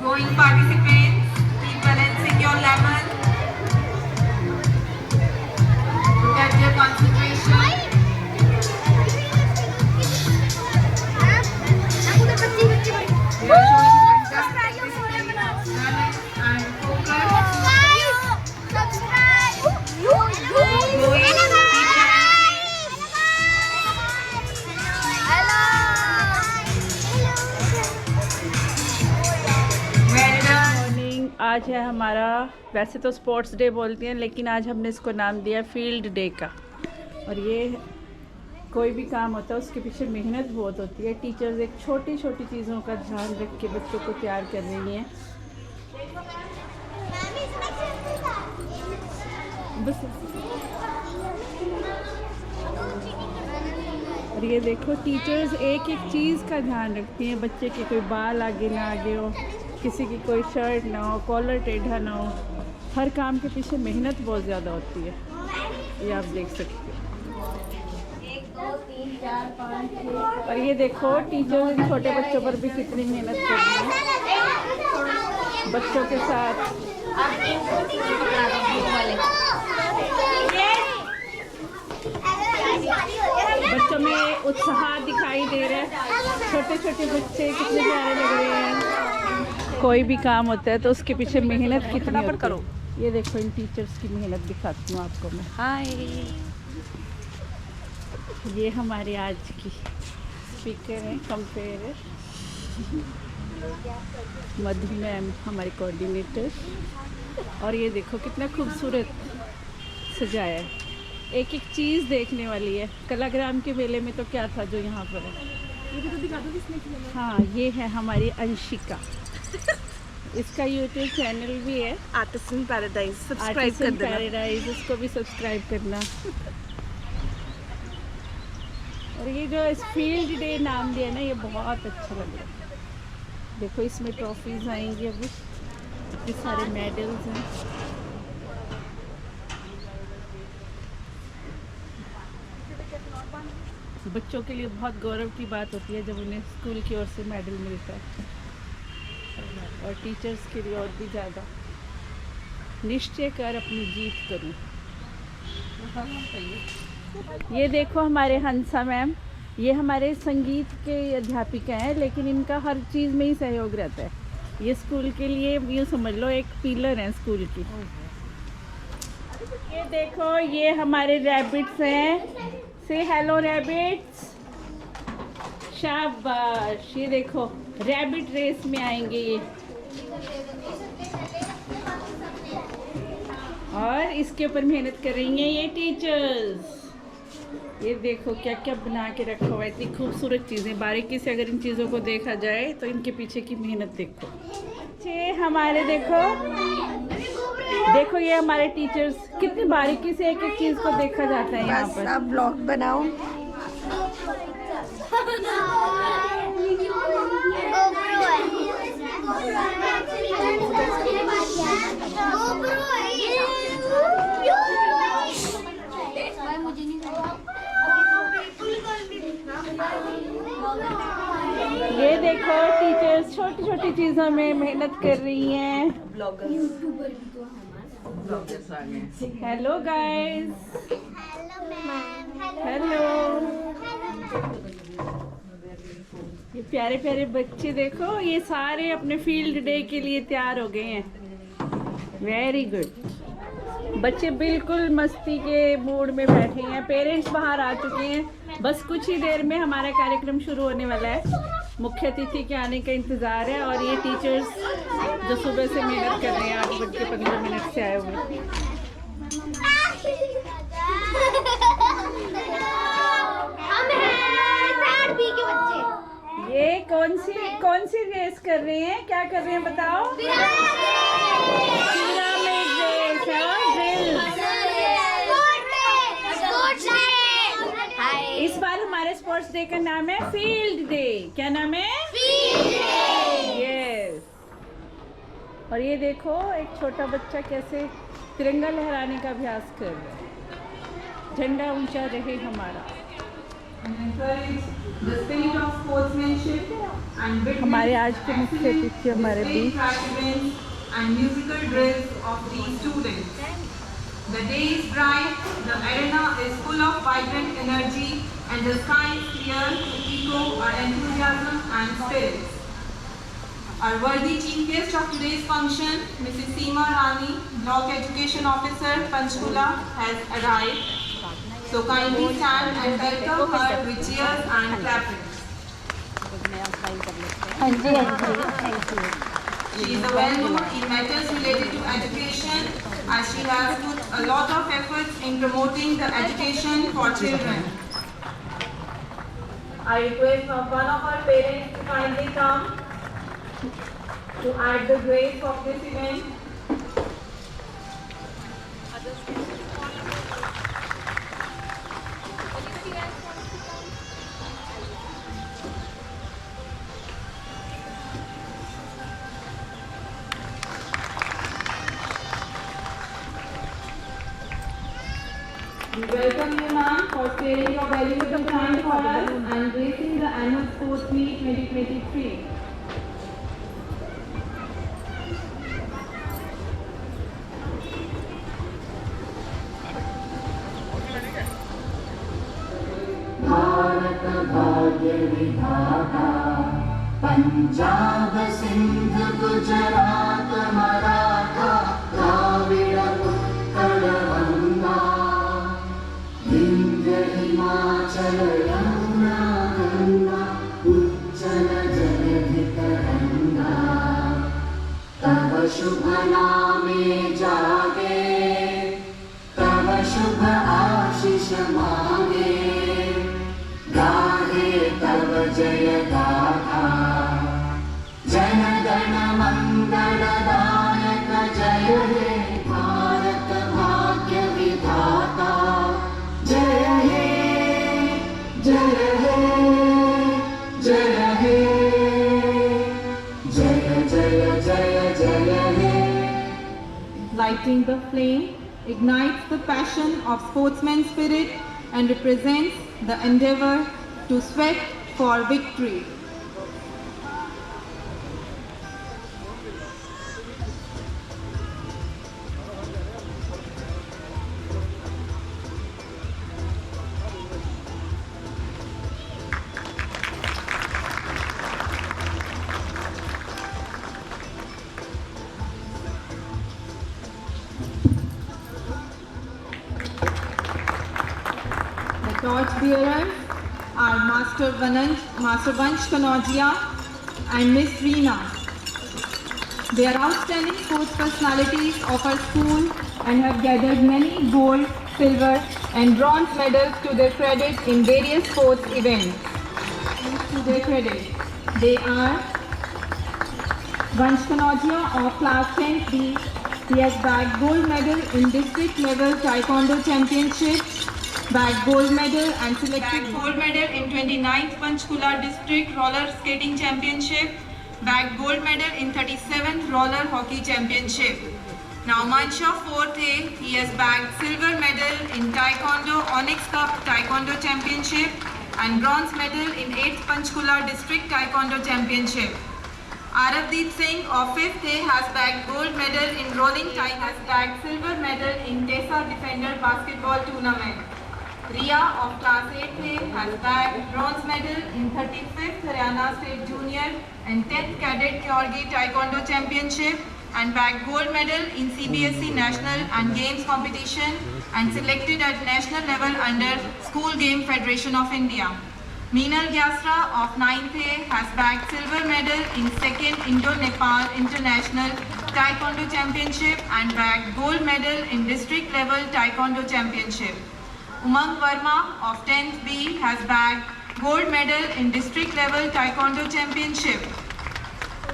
Going participants, keep balancing your lemon. Look at your concentration. We are showing fantastic discipline, balance and focus. Keep going, keep balancing. Well done. Morning आज है हमारा, वैसे तो sports day बोलते हैं लेकिन आज हमने इसको नाम दिया फील्ड डे का। और ये कोई भी काम होता है उसके पीछे मेहनत बहुत होती है। टीचर्स एक छोटी छोटी चीज़ों का ध्यान रख के बच्चों को तैयार कर रही हैं। बस और ये देखो टीचर्स एक एक चीज़ का ध्यान रखती हैं, बच्चे के कोई बाल आगे ना आगे हो, किसी की कोई शर्ट ना हो, कॉलर टेढ़ा ना हो। हर काम के पीछे मेहनत बहुत ज़्यादा होती है, ये आप देख सकते हो। 1 2 3 4 5 6 और ये देखो टीचर्स इन छोटे बच्चों पर भी कितनी मेहनत कर रही हैं बच्चों के साथ। बच्चों में उत्साह दिखाई दे रहा है, छोटे छोटे बच्चे कितने प्यारे लग रहे हैं। कोई भी काम होता है तो उसके पीछे मेहनत कितना पर करो। ये देखो इन टीचर्स की मेहनत दिखाती हूँ आपको मैं। हाय, ये हमारे आज की स्पीकर हैं, कंपेयर मधु मैम हमारे कोऑर्डिनेटर। और ये देखो कितना खूबसूरत सजाया है, एक एक चीज़ देखने वाली है। कलाग्राम के मेले में तो क्या था जो यहाँ पर है। ये भी तो दिखा दो किसने किया है। हाँ, ये है हमारी अंशिका। इसका यूट्यूब चैनल भी है, आर्टिसन पैराडाइज, सब्सक्राइब कर देना। पैराडाइज, उसको भी सब्सक्राइब करना। और ये जो इस फील्ड डे नाम दिया ना, ये बहुत अच्छा लग रहा है। देखो इसमें ट्रॉफीज आएंगी, अभी इतने सारे मेडल्स हैं। बच्चों के लिए बहुत गौरव की बात होती है जब उन्हें स्कूल की ओर से मेडल मिलता है, और टीचर्स के लिए और भी ज़्यादा। निश्चय कर अपनी जीत करूं। ये देखो हमारे हंसा मैम, ये हमारे संगीत के अध्यापिका हैं, लेकिन इनका हर चीज़ में ही सहयोग रहता है। ये स्कूल के लिए यूँ समझ लो एक पिलर हैं स्कूल की। ये देखो ये हमारे रैबिट्स हैं, से हेलो रैबिट्स, शाबाश। ये देखो रैबिट रेस में आएंगे ये, और इसके ऊपर मेहनत कर रही हैं ये टीचर्स। ये देखो क्या क्या बना के रखा हुआ है, इतनी खूबसूरत चीज़ें। बारीकी से अगर इन चीज़ों को देखा जाए तो इनके पीछे की मेहनत देखो। ये हमारे देखो देखो ये हमारे टीचर्स, कितनी बारीकी से एक एक चीज़ को देखा जाता है यहाँ पर। आप ब्लॉग बनाओ। ये देखो टीचर्स छोटी छोटी चीज़ों में मेहनत कर रही हैं। Hello guys, hello. ये प्यारे प्यारे बच्चे देखो, ये सारे अपने फील्ड डे के लिए तैयार हो गए हैं। Very good. बच्चे बिल्कुल मस्ती के मूड में बैठे हैं, पेरेंट्स बाहर आ चुके हैं। बस कुछ ही देर में हमारा कार्यक्रम शुरू होने वाला है। मुख्य अतिथि के आने का इंतज़ार है, और ये टीचर्स जो सुबह से मेहनत कर रहे हैं 8:15 से आए हुए। ये कौन सी रेस कर रहे हैं, क्या कर रहे हैं बताओ? पिरामिड रेस, इस बार हमारे स्पोर्ट्स डे का नाम है फील्ड डे। क्या नाम है? यस। और ये देखो एक छोटा बच्चा कैसे तिरंगा लहराने का अभ्यास कर रहा है। झंडा ऊंचा रहे हमारा। and encourage the spirit of sportsmanship and witness हमारे आज के मुख्य excellent अतिथि हमारे display beach track events and musical drills of these students. The day is bright, the arena is full of vibrant energy, and the sky is clear to echo our enthusiasm and spirits. Our worthy chief guest of today's function, Mrs. Seema Rani, Block Education Officer, Panchkula, has arrived. So kindly stand and welcome her with cheers and clapping. She is well known in matters related to education, as she has put a lot of efforts in promoting the education for children. I request one of our parents to kindly come to add the grace of this event. We welcome you, ma'am, for sparing your valuable time for us and gracing the annual sports meet 2023. Bharat भाग्य विधाता पंजाब सिंध गुजरात मराठा द्राविड़ उत्कल गंगा विंध्य हिमाचल यमुना गंगा उज्जल जलधि तरंगा तव शुभ नामे जागे तव शुभ आशीष मांगे गाहे तव जय गाथा जन गण मंगल दायक जय हे भारत भाग्य विधाता जय हे जय हे जय हे जय जय जय जय हे. Lighting the flame ignites the passion of sportsman spirit and represents the endeavor to sweat for victory. Torch bearers are Master Vansh Kanojia and Miss Reena. They are outstanding sports personalities of our school and have gathered many gold, silver and bronze medals to their credit in various sports events. To their credit, they are Vansh Kanojia of class 10th B. He has bagged gold medal in district level Taekwondo Championship, bagged gold medal and selected gold medal in 29th Panchkula District Roller Skating Championship, bagged gold medal in 37th Roller Hockey Championship. Now Mansha 4th A, he has bagged silver medal in Taekwondo Onyx Cup Taekwondo Championship and bronze medal in 8th Panchkula District Taekwondo Championship. Aravdeep Singh of 5th A has bagged gold medal in rolling tie, has bagged silver medal in Tesa Defender Basketball Tournament. Riya of class 8th A has bagged bronze medal in 35th Haryana State Junior and 10th Cadet Kyorgi Taekwondo Championship and bagged gold medal in CBSE National and Games competition and selected at national level under School Game Federation of India. Meenal Gyasra of 9th A has bagged silver medal in 2nd Indo-Nepal International Taekwondo Championship and bagged gold medal in district level Taekwondo Championship. Umang Verma of 10th B has bagged gold medal in district level Taekwondo Championship.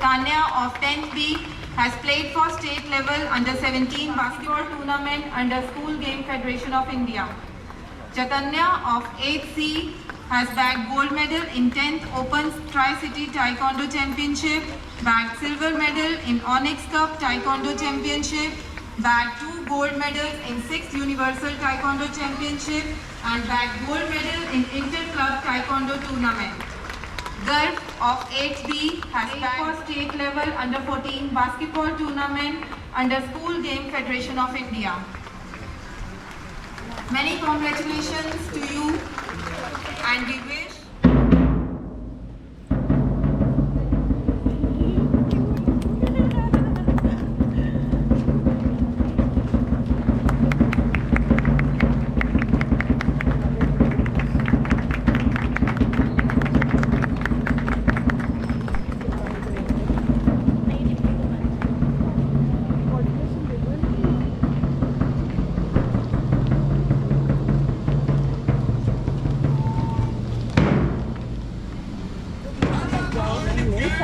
Tanya of 10th B has played for state level under 17 basketball tournament under School Game Federation of India. Chaitanya of 8th C has bagged gold medal in 10th Open Tri-City Taekwondo Championship, bagged silver medal in Onyx Cup Taekwondo Championship, bagged 2 gold medals in 6th Universal Taekwondo Championship and bagged gold medal in Inter-Club Taekwondo Tournament. Garv of 8B has bagged for state level under 14 basketball tournament under School Game Federation of India. Many congratulations to you and we wish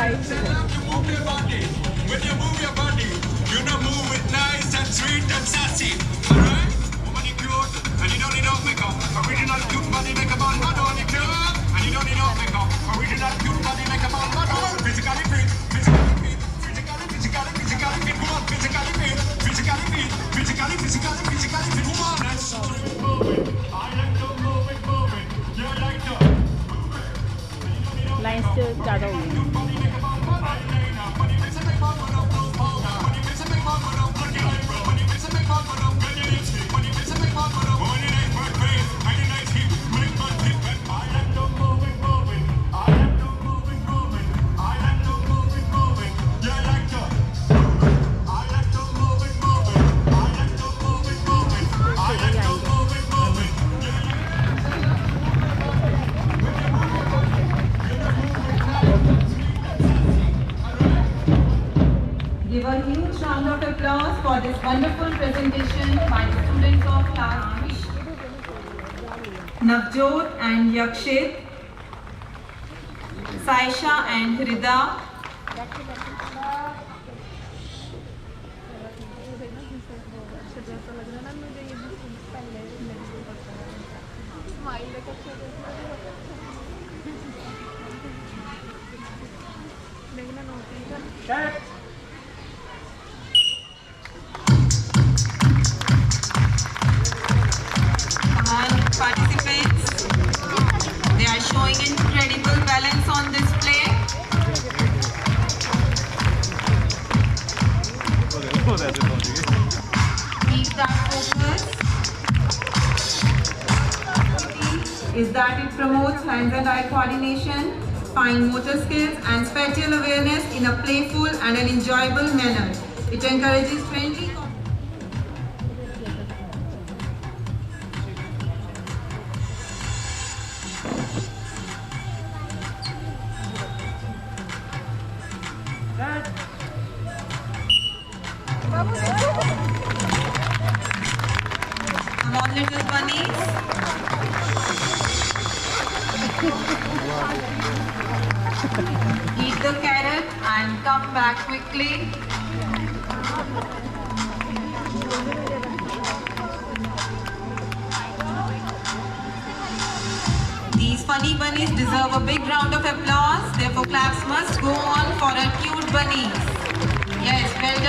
When you move your body, you know move it nice and sweet and sassy. Alright? Woman, you cute, and you don't need no makeup. Original cute body make a man mad on the club. And you don't need no makeup. Original cute body make a man mad on. Physically fit, physically fit, physically fit woman. Physically fit, physically fit woman. That's so moving. I like to move it. You like to. Lines से ज़्यादा हो गई Give a huge round of applause for this wonderful presentation by the students of class Navjot and Yakshit, Saisha and Hrida. Participants, they are showing incredible balance on display. Keep that focus. Is that it promotes hands and eye coordination, fine motor skills and spatial awareness in a playful and an enjoyable manner. It encourages friendly Come on, little bunnies. Eat the carrot and come back quickly. These funny bunnies deserve a big round of applause. Therefore, claps must go on for our cute bunnies. Yes, well